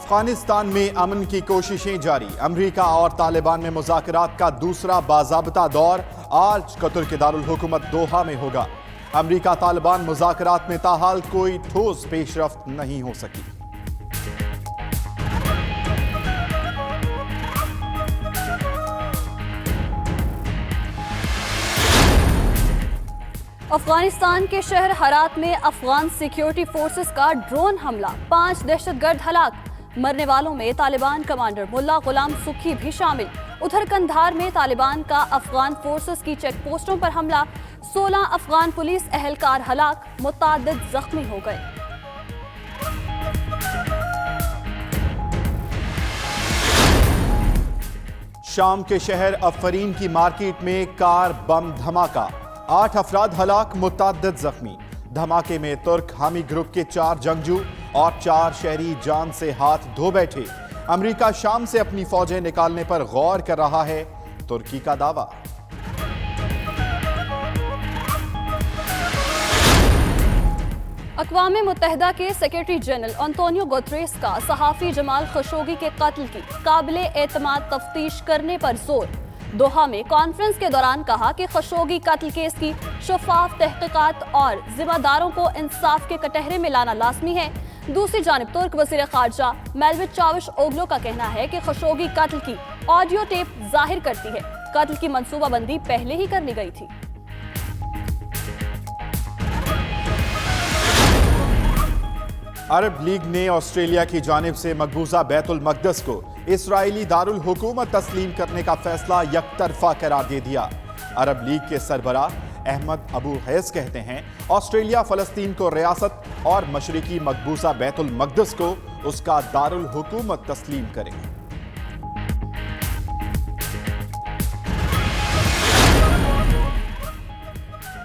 अफगानिस्तान में अमन की कोशिशें जारी। अमरीका और तालिबान में मुज़ाकरात का दूसरा बाज़ाब्ता दौर आज कतर के दारुल हुकूमत दोहा में होगा। अमरीका तालिबान मुज़ाकरात में ताहाल कोई ठोस पेशरफ्त नहीं हो सकी। अफगानिस्तान के शहर हरात में अफगान सिक्योरिटी फोर्सेस का ड्रोन हमला, 5 दहशतगर्द हलाक। मरने वालों में तालिबान कमांडर मुल्ला गुलाम सुखी भी शामिल। उधर कंधार में तालिबान का अफगान फोर्सेस की चेक पोस्टों पर हमला, 16 अफगान पुलिस एहलकार हलाक, मुतअद्दिद जख्मी हो गए। शाम के शहर अफरीन की मार्केट में कार बम धमाका, 8 अफराद हलाक, मुतअद्दिद जख्मी। धमाके में तुर्क हामी ग्रुप के 4 जंगजू और 4 शहरी जान से हाथ धो बैठे। अमेरिका शाम से अपनी फौजें निकालने पर गौर कर रहा है, तुर्की का दावा। अक़वाम मुत्तहिदा के सेक्रेटरी जनरल अंतोनियो गुतरेस का सहाफ़ी जमाल खशोगी के कत्ल की काबिले एतमाद तफ्तीश करने पर जोर। दोहा में कॉन्फ्रेंस के दौरान कहा कि खशोगी कत्ल केस की शफाफ तहकीकात और जिम्मेदारों को इंसाफ के कटहरे में लाना लाजमी है। दूसरी जानिब तुर्क वज़ीर ख़ारजा मेलवित चावुश-ओगलू का कहना है कि खशोगी कत्ल की ऑडियो टेप जाहिर करती है कत्ल की मंसूबाबंदी पहले ही कर ली गई थी। अरब लीग ने ऑस्ट्रेलिया की जानिब से मकबूजा बैतुल मक़दस को इसराइली दारुल हुकूमत तस्लीम करने का फैसला यकतरफा करार दे दिया। अरब लीग के सरबराह अहमद अबू हैस कहते हैं, ऑस्ट्रेलिया फ़लस्तीन को रियासत और मशरिकी मकबूजा बैतुल मक़दस को उसका दारुल हुकूमत तस्लीम करे।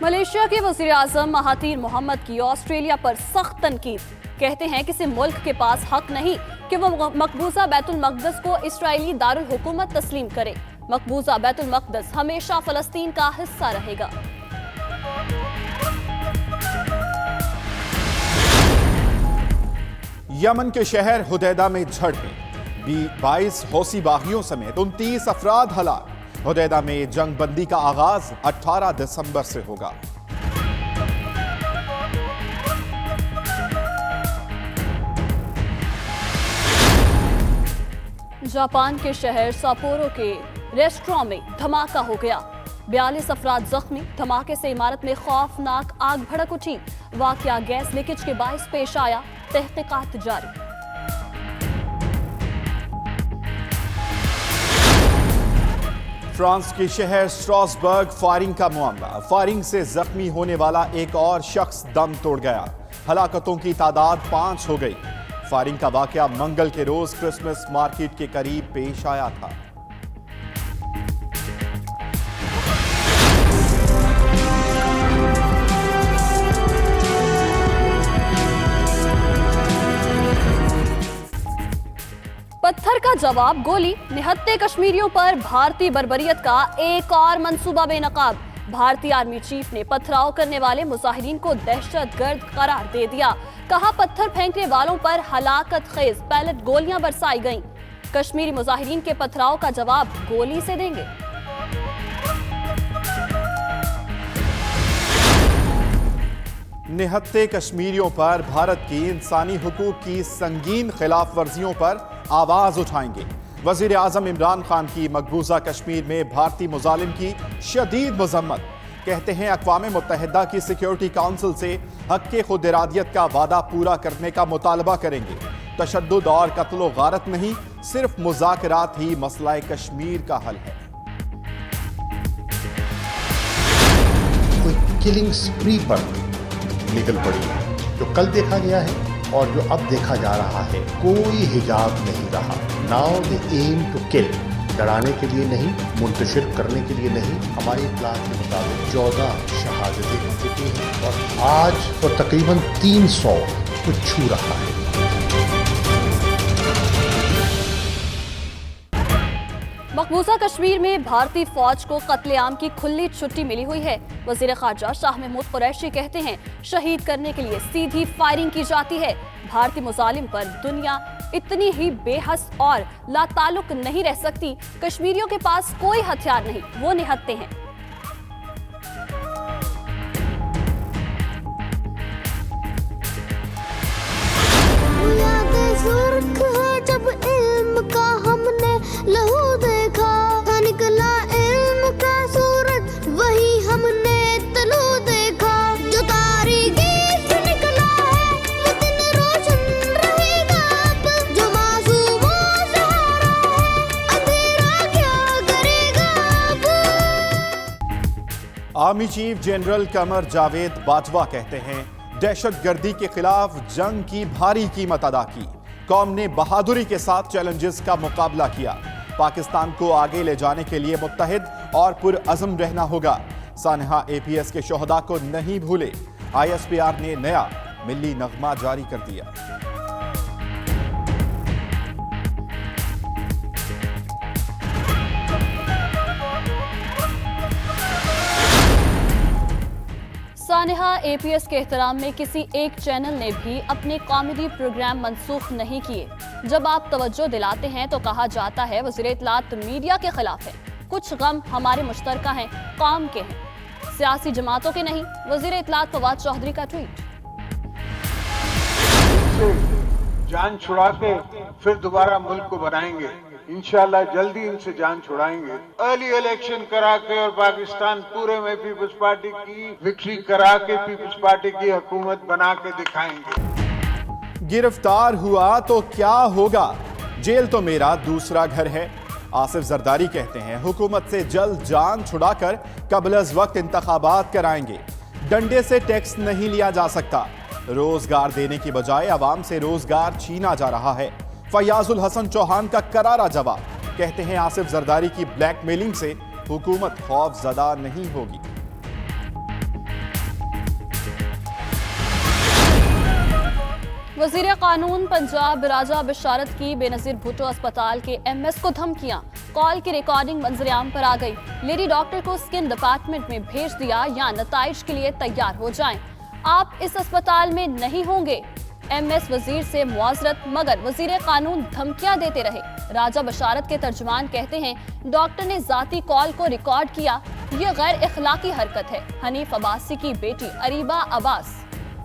मलेशिया के वज़ीर आज़म महातीर मोहम्मद की ऑस्ट्रेलिया पर सख्त तनकीद। कहते हैं किसी मुल्क के पास हक नहीं कि वो मकबूजा बैतुल मक़दस को इसराइली दारुल हुकूमत तस्लीम करे। मकबूजा बैतुल मक़दस हमेशा फ़लस्तीन का हिस्सा रहेगा। यमन के शहर हुदैदा में झड़पें, 22 हौसी बागियों समेत 29 अफराद हलाक। हुदैदा में जंग बंदी का आगाज 18 दिसंबर से होगा। जापान के शहर सापोरो के रेस्टोरेंट में धमाका हो गया, 42 अफराद जख्मी। धमाके से इमारत में खौफनाक आग भड़क उठी। वाकया गैस लीकेज के बायस पेश आया, तहकीकात जारी। फ्रांस के शहर स्ट्रासबर्ग फायरिंग का मामला, फायरिंग से जख्मी होने वाला एक और शख्स दम तोड़ गया। हलाकतों की तादाद 5 हो गई। फायरिंग का वाकया मंगल के रोज क्रिसमस मार्केट के करीब पेश आया था। पत्थर का जवाब गोली, निहत्ते कश्मीरियों पर भारतीय बर्बरियत का एक और मंसूबा बेनकाब। भारतीय आर्मी चीफ ने पथराव करने वाले मुजाहिरीन को दहशतगर्द करार दे दिया। कहा पत्थर फेंकने वालों पर हलाकत खेज पैलेट गोलियां बरसाई गईं। कश्मीरी मुजाहिरीन के पथराव का जवाब गोली से देंगे। निहत्ते कश्मीरियों पर भारत की इंसानी हुकूक की संगीन खिलाफ वर्जियों पर आवाज उठाएंगे। वजीर आजम इमरान खान की मकबूजा कश्मीर में भारतीय मुजालिम की शदीद मजम्मत। कहते हैं अक़वाम मुत्तहिदा की सिक्योरिटी काउंसिल से हक के खुद इरादियत का वादा पूरा करने का मुतालबा करेंगे। तशद्दुद और कत्ल गारत नहीं, सिर्फ मुज़ाकरात ही मसला कश्मीर का हल है। कोई किलिंग स्प्री पर निकल पड़ी है, जो कल देखा गया है और जो अब देखा जा रहा है, कोई हिजाब नहीं रहा। Now the aim to kill, डराने के लिए नहीं, मुंतशिर करने के लिए नहीं। हमारी इत्तला के मुताबिक 14 शहादतें हो चुकी हैं और आज तो तकरीबन 300 को छू रहा है। मकबूजा कश्मीर में भारतीय फौज को कत्लेआम की खुली छुट्टी मिली हुई है। वजीर खारजा शाह महमूद कुरैशी कहते हैं, शहीद करने के लिए सीधी फायरिंग की जाती है। भारतीय मुजालिम पर दुनिया इतनी ही बेहस और लाताल्लुक नहीं रह सकती। कश्मीरियों के पास कोई हथियार नहीं, वो निहत्ते हैं। सुर्ख है जब इल्म का हमने लहू देखा, निकला इल्म का सूरज वही हमने तलू देखा। जो तारीकी से निकला है वो दिन रोशन रहेगा अब, जो मासूमों से हारा है अंधेरा क्या करेगा अब। Army chief general Qamar Javed Bajwa कहते हैं, दहशतगर्दी के खिलाफ जंग की भारी कीमत अदा की। कौम ने बहादुरी के साथ चैलेंजेस का मुकाबला किया। पाकिस्तान को आगे ले जाने के लिए मुत्तहिद और पुरअज़्म रहना होगा। सानहा APS के शोहदा को नहीं भूले। ISPR ने नया मिली नगमा जारी कर दिया। सानहा APS के एहतराम में किसी एक चैनल ने भी अपने कॉमेडी प्रोग्राम मनसूख नहीं किए। जब आप तवज्जो दिलाते हैं तो कहा जाता है वज़ीर इत्तलात मीडिया के खिलाफ है। कुछ गम हमारे मुश्तरका हैं, कौम के हैं, सियासी जमातों के नहीं। वज़ीर इत्तलात फवाद चौधरी का ट्वीट। जान छुड़ा के फिर दोबारा मुल्क को बनाएंगे, इंशाल्लाह जल्दी इनसे जान छुड़ाएंगे। अर्ली इलेक्शन करा के और पाकिस्तान पूरे में पीपल्स पार्टी की विक्ट्री करा के पीपल्स पार्टी की हुकूमत बना के दिखाएंगे। गिरफ्तार हुआ तो क्या होगा, जेल तो मेरा दूसरा घर है। आसिफ जरदारी कहते हैं, हुकूमत से जल्द जान छुड़ाकर कबल अज़ वक्त इंतखाबात कराएंगे। डंडे से टैक्स नहीं लिया जा सकता। रोजगार देने की बजाय आवाम से रोजगार छीना जा रहा है। फयाजुल हसन चौहान का करारा जवाब। कहते हैं, आसिफ जरदारी की ब्लैकमेलिंग से हुकूमत खौफजदा नहीं होगी। वजीर कानून पंजाब राजा बिशारत की बेनजीर भुट्टो अस्पताल के MS को धमकियां। कॉल की रिकॉर्डिंग मंजरेआम पर आ गई। लेडी डॉक्टर को स्किन डिपार्टमेंट में भेज दिया या नताइज के लिए तैयार हो जाएं। आप इस अस्पताल में नहीं होंगे। MS वजीर से मुआजरत, मगर वजीर कानून धमकियां देते रहे। राजा बशारत के तर्जुमान कहते हैं, डॉक्टर ने जाती कॉल को रिकॉर्ड किया। ये गैर इखलाकी हरकत है। हनीफ अब्बासी की बेटी अरीबा अब्बास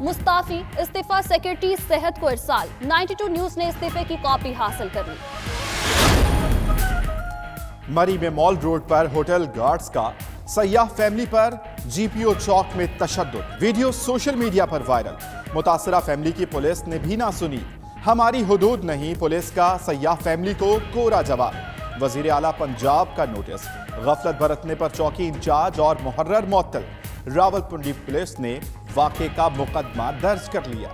मुस्ताफी, इस्तीफा सेक्रेटरी सेहत को इरसाल। 92 न्यूज ने इस्तीफे की कॉपी हासिल कर ली। मरी में मॉल रोड पर होटल गार्ड्स का सयाह फैमिली पर GPO चौक में तशद्दुद। वीडियो सोशल मीडिया पर वायरल। मुतासरा फैमिली की पुलिस ने भी ना सुनी। हमारी हुदूद नहीं, पुलिस का सयाह फैमिली को कोरा जवाब। वजीर आला पंजाब का नोटिस। गफलत बरतने पर चौकी इंचार्ज और मुहर्रर मुअत्तल। रावलपिंडी पुलिस ने वाक़े का मुकदमा दर्ज कर लिया।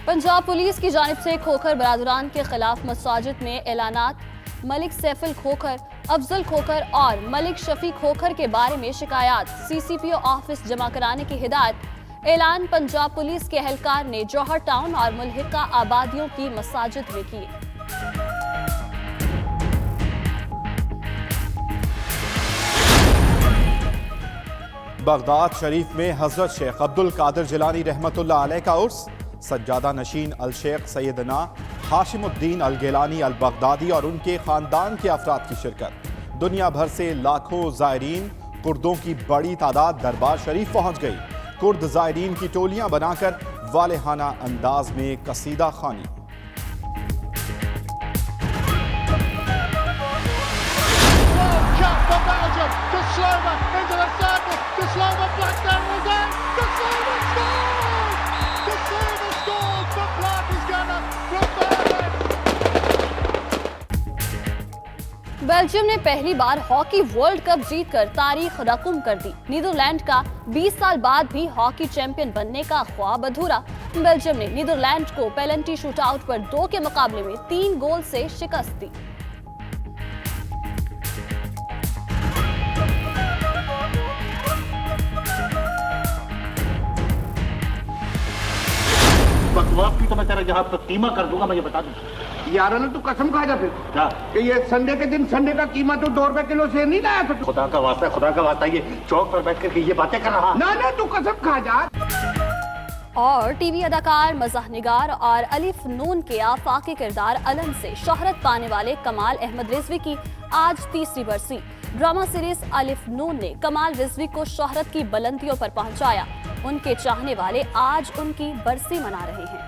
पंजाब पुलिस की जानिब से खोखर बरादरान के खिलाफ मसाजिद में ऐलानात। मलिक सैफुल खोखर, अफजल खोखर और मलिक शफी खोखर के बारे में शिकायत। CCPO ऑफिस जमा कराने की हिदायत। ऐलान पंजाब पुलिस के एहलकार ने जौहर टाउन और मुल्हिका आबादियों की मसाजिद में किए। बगदाद शरीफ में हजरत शेख अब्दुल कादिर जिलानी रहमतुल्लाह अलैह का उर्स। सज्जादा नशीन अल शेख सैयदना हाशिमुद्दीन अल गिलानी अल बगदादी और उनके खानदान के अफराद की शिरकत। दुनिया भर से लाखों ज़ायरीन, कुर्दों की बड़ी तादाद दरबार शरीफ पहुंच गई। कुर्द ज़ायरीन की टोलियां बनाकर वालेहाना अंदाज में कसीदा खानी। बेल्जियम ने पहली बार हॉकी वर्ल्ड कप जीतकर तारीख रकम कर दी। नीदरलैंड का 20 साल बाद भी हॉकी चैंपियन बनने का ख्वाब अधूरा। बेल्जियम ने नीदरलैंड को पेनल्टी शूटआउट पर 2 के मुकाबले में 3 गोल से शिकस्त दी। जवाब की तो मैं तेरा यहाँ पर कीमा कर दूंगा, मैं ये बता दूं। यार ना तू कसम खा जा फिर क्या? कि ये संडे के दिन संडे का कीमा तो 2 रुपए किलो से नहीं लाया था। खुदा का वास्ता ये चौक पर बैठ कर ये बातें कर रहा। ना तू कसम खा जा। और टीवी अदाकार, मज़ाह निगार और अलिफ नून के आफाकी किरदार अलम से शोहरत पाने वाले कमाल अहमद रिजवी की आज तीसरी बरसी। ड्रामा सीरीज अलिफ नून ने कमाल रिजवी को शोहरत की बुलंदियों पर पहुंचाया। उनके चाहने वाले आज उनकी बरसी मना रहे हैं।